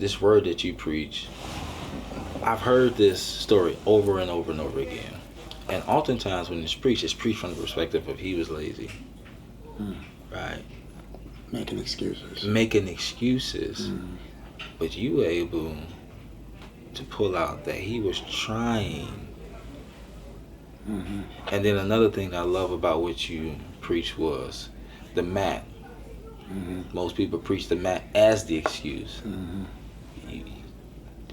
this word that you preach, I've heard this story over and over and over again. And oftentimes when it's preached from the perspective of he was lazy. Right? Making excuses. But you were able to pull out that he was trying. And then another thing I love about what you preach was the mat. Most people preach the mat as the excuse. You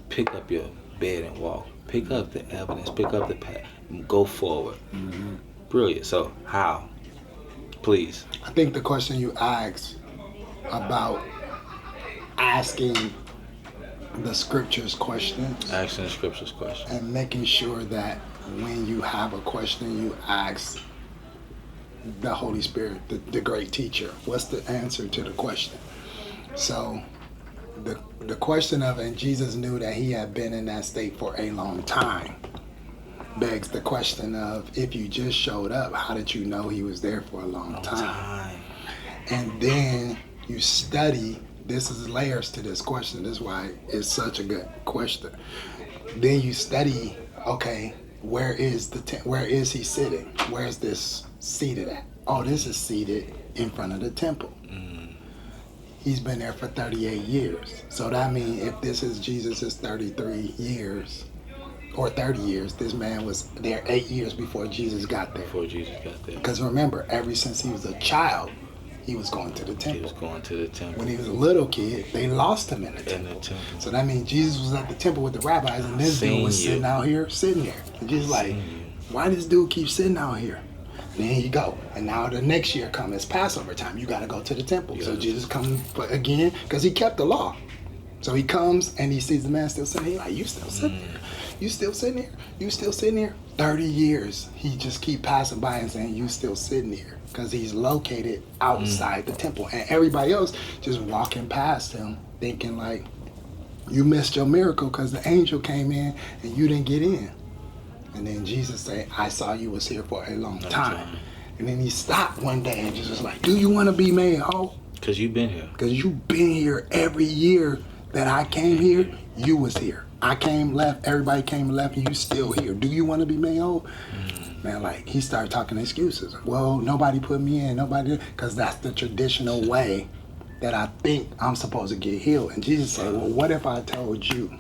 pick up your bed and walk. Pick up the evidence. Pick up the path. Go forward. Brilliant. So how? Please. I think the question you asked about asking the scriptures questions. Asking the scriptures questions. And making sure that when you have a question, you ask the Holy Spirit, the great teacher, what's the answer to the question? So the question of, and Jesus knew that he had been in that state for a long time, begs the question of, if you just showed up, how did you know he was there for a long time? And then you study. This is layers to this question. This is why it's such a good question. Then you study, okay, where is he sitting? Where is this seated at? Oh, this is seated in front of the temple. He's been there for 38 years. So that means if this is Jesus' 33 years or 30 years, this man was there 8 years before Jesus got there. Because remember, ever since he was a child, he was going to the temple. When he was a little kid, they lost him in the temple. So that means Jesus was at the temple with the rabbis, and this dude was sitting out here, sitting there. And Jesus like, why does dude keep sitting out here? And then you go. And now the next year comes, it's Passover time. You got to go to the temple. So Jesus comes again, because he kept the law. So he comes and he sees the man still sitting here. He's like, you still sitting there? You still sitting here? You still sitting here? 30 years. He just keep passing by and saying, you still sitting here. Because he's located outside the temple. And everybody else just walking past him thinking like, you missed your miracle because the angel came in and you didn't get in. And then Jesus said, I saw you was here for a long time. And then he stopped one day and just was like, do you want to be made whole? Because you've been here. Because you've been here every year that I came here, you was here. I came, left, everybody came and left, and you still here. Do you want to be made whole? Man, like, he started talking excuses. Well, nobody put me in, nobody, because that's the traditional way that I think I'm supposed to get healed. And Jesus said, well, what if I told you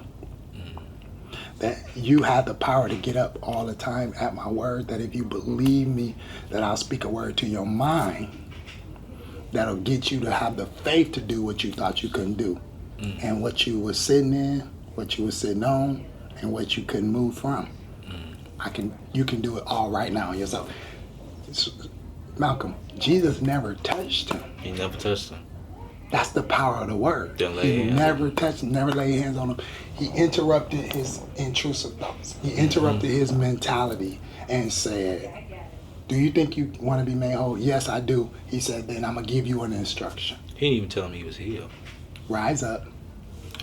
that you have the power to get up all the time at my word, that if you believe me, that I'll speak a word to your mind that'll get you to have the faith to do what you thought you couldn't do. And what you were sitting in, what you were sitting on, and what you couldn't move from. You can do it all right now yourself. Malcolm, Jesus never touched him. He never touched him. That's the power of the word. He never touched him, never laid hands on him. He interrupted his intrusive thoughts. He interrupted his mentality and said, do you think you want to be made whole? Yes, I do. He said, then I'm going to give you an instruction. He didn't even tell him he was healed. Rise up.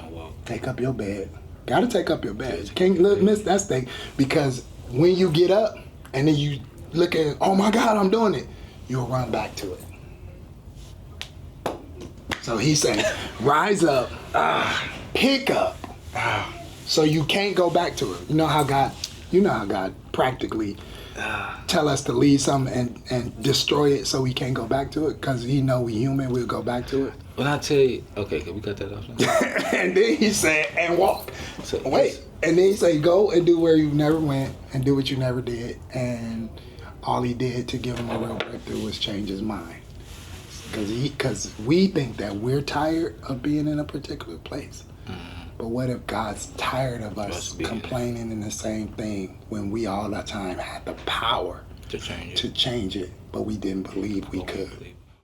Walk. Take up your bed. Got to take up your bed. Can't miss that thing. Because when you get up and then you look at it, oh my God, I'm doing it, you'll run back to it. So he's saying, rise up, pick up, so you can't go back to it. You know how God practically tell us to leave something and destroy it so we can't go back to it, because he know we human, we'll go back to it. When I tell you, okay, can we cut that off now? And then he said, and walk. So, wait. And then he said, go and do where you never went and do what you never did. And all he did to give him a real breakthrough was change his mind. Because we think that we're tired of being in a particular place. But what if God's tired of us complaining in the same thing when we all the time had the power to change it, but we didn't believe we could?